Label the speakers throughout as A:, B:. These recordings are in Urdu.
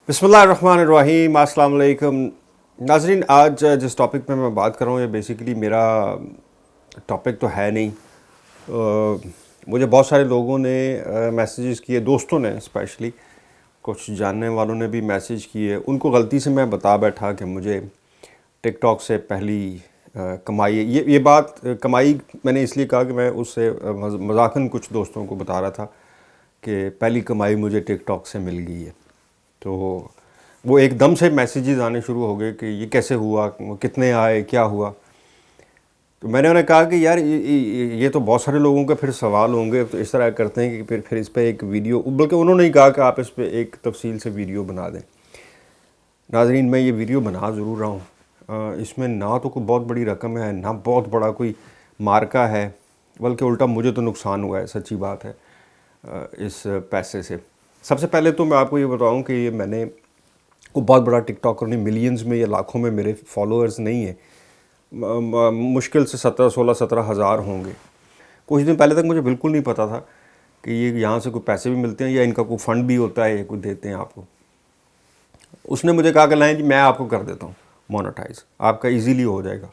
A: بسم اللہ الرحمن الرحیم، السلام علیکم ناظرین۔ آج جس ٹاپک پہ میں بات کر رہا ہوں یہ بیسیکلی میرا ٹاپک تو ہے نہیں۔ مجھے بہت سارے لوگوں نے میسیجز کیے، دوستوں نے اسپیشلی، کچھ جاننے والوں نے بھی میسیج کیے۔ ان کو غلطی سے میں بتا بیٹھا کہ مجھے ٹک ٹاک سے پہلی کمائی، یہ بات کمائی میں نے اس لیے کہا کہ میں اس سے مذاقاً کچھ دوستوں کو بتا رہا تھا کہ پہلی کمائی مجھے ٹک ٹاک سے مل گئی ہے۔ تو وہ ایک دم سے میسیجز آنے شروع ہو گئے کہ یہ کیسے ہوا، کتنے آئے، کیا ہوا۔ تو میں نے انہیں کہا کہ یار یہ تو بہت سارے لوگوں کے پھر سوال ہوں گے، تو اس طرح کرتے ہیں کہ پھر اس پہ ایک ویڈیو، بلکہ انہوں نے ہی کہا کہ آپ اس پہ ایک تفصیل سے ویڈیو بنا دیں۔ ناظرین، میں یہ ویڈیو بنا ضرور رہا ہوں۔ اس میں نہ تو کوئی بہت بڑی رقم ہے، نہ بہت بڑا کوئی مارکہ ہے، بلکہ الٹا مجھے تو نقصان ہوا ہے، سچی بات ہے، اس پیسے سے۔ سب سے پہلے تو میں آپ کو یہ بتاؤں کہ یہ میں نے کوئی بہت بڑا ٹک ٹاکر نہیں، ملینز میں یا لاکھوں میں میرے فالوورز نہیں ہیں، مشکل سے 17 ہزار ہوں گے۔ کچھ دن پہلے تک مجھے بالکل نہیں پتا تھا کہ یہ یہاں سے کوئی پیسے بھی ملتے ہیں یا ان کا کوئی فنڈ بھی ہوتا ہے یا کوئی دیتے ہیں آپ کو۔ اس نے مجھے کہا کہ لائن جی میں آپ کو کر دیتا ہوں مونیٹائز، آپ کا ایزیلی ہو جائے گا۔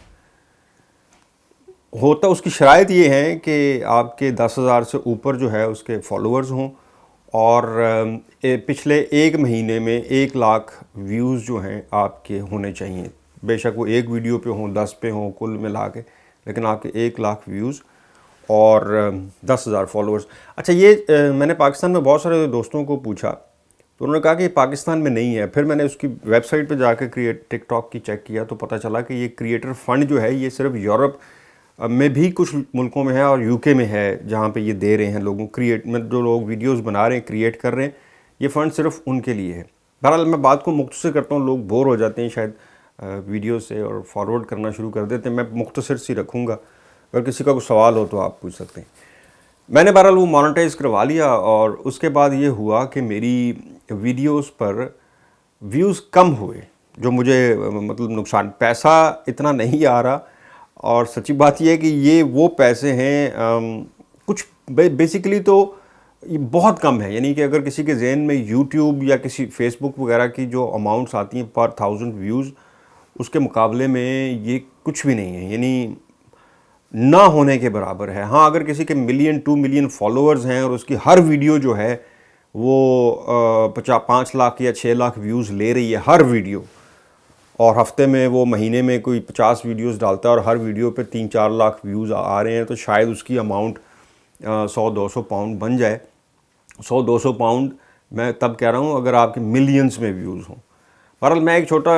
A: ہوتا اس کی شرائط یہ ہے کہ آپ کے 10,000 سے اوپر جو ہے اس کے فالوورز ہوں، اور پچھلے ایک مہینے میں 1,00,000 ویوز جو ہیں آپ کے ہونے چاہیے۔ بے شک وہ ایک ویڈیو پہ ہوں، 10 پہ ہوں، کل ملا کے، لیکن آپ کے 1,00,000 ویوز اور 10,000 فالوورز۔ اچھا، یہ میں نے پاکستان میں بہت سارے دوستوں کو پوچھا تو انہوں نے کہا کہ یہ پاکستان میں نہیں ہے۔ پھر میں نے اس کی ویب سائٹ پہ جا کے ٹک ٹاک کی چیک کیا تو پتہ چلا کہ یہ کریٹر فنڈ جو ہے یہ صرف یورپ میں بھی کچھ ملکوں میں ہے اور یو کے میں ہے، جہاں پہ یہ دے رہے ہیں لوگوں جو لوگ ویڈیوز بنا رہے ہیں، کریٹ کر رہے ہیں، یہ فنڈ صرف ان کے لیے ہے۔ بہرحال میں بات کو مختصر کرتا ہوں، لوگ بور ہو جاتے ہیں شاید ویڈیو سے اور فارورڈ کرنا شروع کر دیتے ہیں۔ میں مختصر سی رکھوں گا، اگر کسی کا کوئی سوال ہو تو آپ پوچھ سکتے ہیں۔ میں نے بہرحال وہ مانیٹائز کروا لیا، اور اس کے بعد یہ ہوا کہ میری ویڈیوز پر ویوز کم ہوئے، جو مجھے مطلب نقصان، پیسہ اتنا نہیں آ رہا، اور سچی بات یہ ہے کہ یہ وہ پیسے ہیں کچھ بیسیکلی تو یہ بہت کم ہے۔ یعنی کہ اگر کسی کے ذہن میں یوٹیوب یا کسی فیس بک وغیرہ کی جو اماؤنٹس آتی ہیں پر 1000 ویوز، اس کے مقابلے میں یہ کچھ بھی نہیں ہے، یعنی نہ ہونے کے برابر ہے۔ ہاں، اگر کسی کے 1 ملین فالوورز ہیں اور اس کی ہر ویڈیو جو ہے وہ 5 لاکھ یا 6 لاکھ ویوز لے رہی ہے ہر ویڈیو، اور ہفتے میں وہ مہینے میں کوئی 50 ویڈیوز ڈالتا ہے اور ہر ویڈیو پہ 3-4 لاکھ ویوز آ رہے ہیں، تو شاید اس کی اماؤنٹ 100-200 پاؤنڈ بن جائے۔ 100-200 پاؤنڈ میں تب کہہ رہا ہوں اگر آپ کے ملینز میں ویوز ہوں۔ بہرحال میں ایک چھوٹا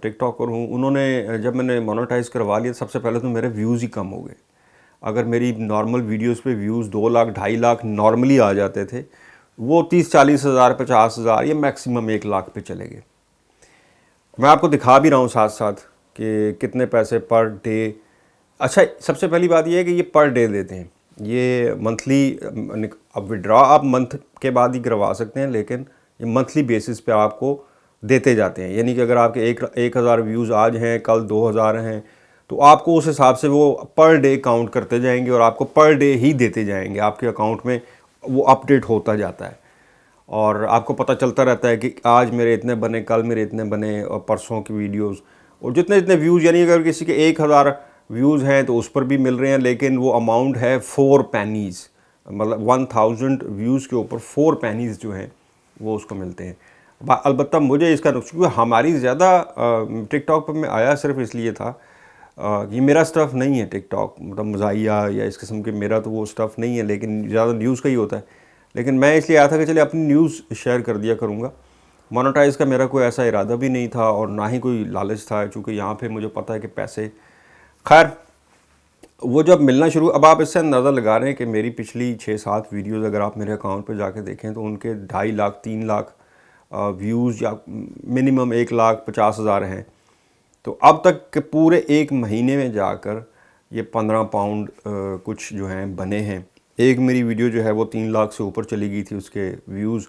A: ٹک ٹاکر ہوں، انہوں نے جب میں نے مونیٹائز کروا لیا سب سے پہلے تو میرے ویوز ہی کم ہو گئے۔ اگر میری نارمل ویڈیوز پہ ویوز 2 لاکھ 2.5 لاکھ نارملی آ جاتے تھے، وہ 30-40 ہزار 50 ہزار یا میکسیمم 1 لاکھ پہ چلے گئے۔ میں آپ کو دکھا بھی رہا ہوں ساتھ ساتھ کہ کتنے پیسے پر ڈے۔ اچھا، سب سے پہلی بات یہ ہے کہ یہ پر ڈے دیتے ہیں، یہ منتھلی، اب وڈرا آپ منتھ کے بعد ہی کروا سکتے ہیں، لیکن یہ منتھلی بیسس پہ آپ کو دیتے جاتے ہیں۔ یعنی کہ اگر آپ کے 1,000 ویوز آج ہیں، کل 2,000 ہیں، تو آپ کو اس حساب سے وہ پر ڈے کاؤنٹ کرتے جائیں گے اور آپ کو پر ڈے ہی دیتے جائیں گے۔ آپ کے اکاؤنٹ میں وہ اپ ڈیٹ ہوتا جاتا ہے، اور آپ کو پتہ چلتا رہتا ہے کہ آج میرے اتنے بنے، کل میرے اتنے بنے، اور پرسوں کی ویڈیوز، اور جتنے ویوز، یعنی اگر کسی کے 1,000 ویوز ہیں تو اس پر بھی مل رہے ہیں، لیکن وہ اماؤنٹ ہے 4 پینیز، مطلب 1000 ویوز کے اوپر 4 پینیز جو ہیں وہ اس کو ملتے ہیں۔ البتہ مجھے اس کا کیونکہ ہماری زیادہ ٹک ٹاک پر میں آیا صرف اس لیے تھا، یہ میرا سٹف نہیں ہے ٹک ٹاک، مطلب مزاحیہ یا اس قسم کے، میرا تو وہ سٹف نہیں ہے، لیکن زیادہ نیوز کا ہی ہوتا ہے۔ لیکن میں اس لیے آیا تھا کہ چلے اپنی نیوز شیئر کر دیا کروں گا۔ مونیٹائز کا میرا کوئی ایسا ارادہ بھی نہیں تھا اور نہ ہی کوئی لالچ تھا، چونکہ یہاں پہ مجھے پتہ ہے کہ پیسے، خیر وہ جب ملنا شروع، اب آپ اس سے اندازہ لگا رہے ہیں کہ میری پچھلی 6-7 ویڈیوز اگر آپ میرے اکاؤنٹ پہ جا کے دیکھیں تو ان کے 2.5 لاکھ 3 لاکھ ویوز یا منیمم 1,50,000 ہیں۔ تو اب تک کہ پورے ایک مہینے میں جا کر یہ 15 پاؤنڈ کچھ جو ہیں بنے ہیں۔ ایک میری ویڈیو جو ہے وہ 3 لاکھ سے اوپر چلی گئی تھی، اس کے ویوز،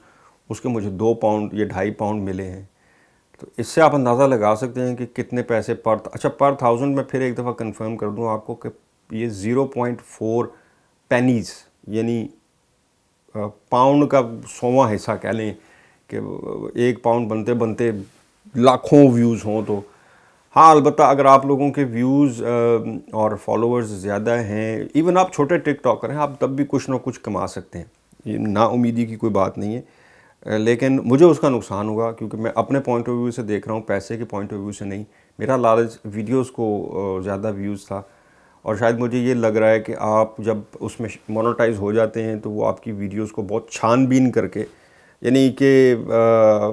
A: اس کے مجھے 2 پاؤنڈ یا 2.5 پاؤنڈ ملے ہیں۔ تو اس سے آپ اندازہ لگا سکتے ہیں کہ کتنے پیسے اچھا پر 1000 میں پھر ایک دفعہ کنفرم کر دوں آپ کو کہ یہ 0.4 پینیز، یعنی پاؤنڈ کا 100واں حصہ کہہ لیں کہ 1 پاؤنڈ بنتے بنتے لاکھوں ویوز ہوں. تو ہاں البتہ اگر آپ لوگوں کے ویوز اور فالوورز زیادہ ہیں، ایون آپ چھوٹے ٹک ٹاکر ہیں، آپ تب بھی کچھ نہ کچھ کما سکتے ہیں. یہ نا امیدی کی کوئی بات نہیں ہے، لیکن مجھے اس کا نقصان ہوگا کیونکہ میں اپنے پوائنٹ آف ویو سے دیکھ رہا ہوں، پیسے کے پوائنٹ آف ویو سے نہیں. میرا لالچ ویڈیوز کو زیادہ ویوز تھا، اور شاید مجھے یہ لگ رہا ہے کہ آپ جب اس میں مونوٹائز ہو جاتے ہیں تو وہ آپ کی ویڈیوز کو بہت چھان بین کر کے، یعنی کہ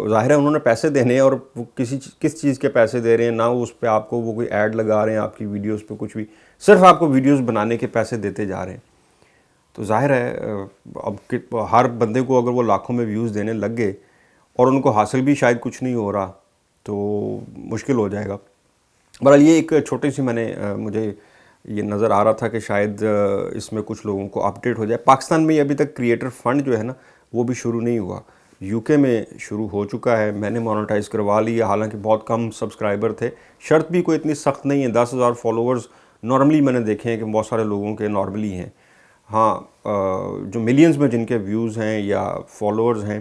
A: ظاہر ہے انہوں نے پیسے دینے ہیں، اور وہ کس چیز کے پیسے دے رہے ہیں، نہ اس پہ آپ کو وہ کوئی ایڈ لگا رہے ہیں آپ کی ویڈیوز پہ، کچھ بھی، صرف آپ کو ویڈیوز بنانے کے پیسے دیتے جا رہے ہیں. تو ظاہر ہے اب ہر بندے کو اگر وہ لاکھوں میں ویوز دینے لگ گئے اور ان کو حاصل بھی شاید کچھ نہیں ہو رہا تو مشکل ہو جائے گا. بہرحال یہ ایک چھوٹی سی مجھے یہ نظر آ رہا تھا کہ شاید اس میں کچھ لوگوں کو اپڈیٹ ہو جائے. پاکستان میں ابھی تک کریٹر فنڈ جو ہے نا وہ بھی شروع نہیں ہوا. یو کے میں شروع ہو چکا ہے، میں نے مونوٹائز کروا لیا، حالانکہ بہت کم سبسکرائبر تھے. شرط بھی کوئی اتنی سخت نہیں ہے، 10,000 فالوورز نارملی میں نے دیکھے ہیں کہ بہت سارے لوگوں کے نارملی ہیں. ہاں جو ملینز میں جن کے ویوز ہیں یا فالوورز ہیں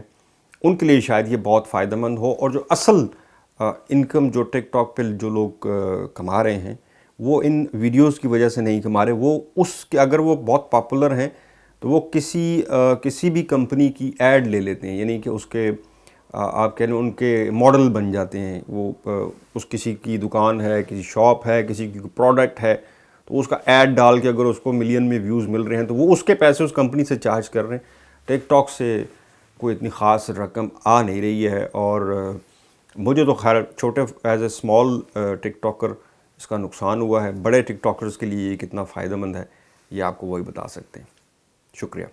A: ان کے لیے شاید یہ بہت فائدہ مند ہو، اور جو اصل انکم جو ٹک ٹاک پہ جو لوگ کما رہے ہیں وہ ان ویڈیوز کی وجہ سے نہیں کما رہے. وہ اس کے اگر وہ بہت پاپولر ہیں تو وہ کسی بھی کمپنی کی ایڈ لے لیتے ہیں، یعنی کہ اس کے آپ کہہ لیں ان کے ماڈل بن جاتے ہیں. وہ اس کسی کی دکان ہے، کسی شاپ ہے، کسی کی پروڈکٹ ہے، تو اس کا ایڈ ڈال کے اگر اس کو ملین میں ویوز مل رہے ہیں تو وہ اس کے پیسے اس کمپنی سے چارج کر رہے ہیں. ٹک ٹاک سے کوئی اتنی خاص رقم آ نہیں رہی ہے، اور مجھے تو خیر چھوٹے as a small TikToker اس کا نقصان ہوا ہے. بڑے ٹک ٹاکرز کے لیے یہ کتنا فائدہ مند ہے یہ آپ کو وہی بتا سکتے ہیں. شکریہ.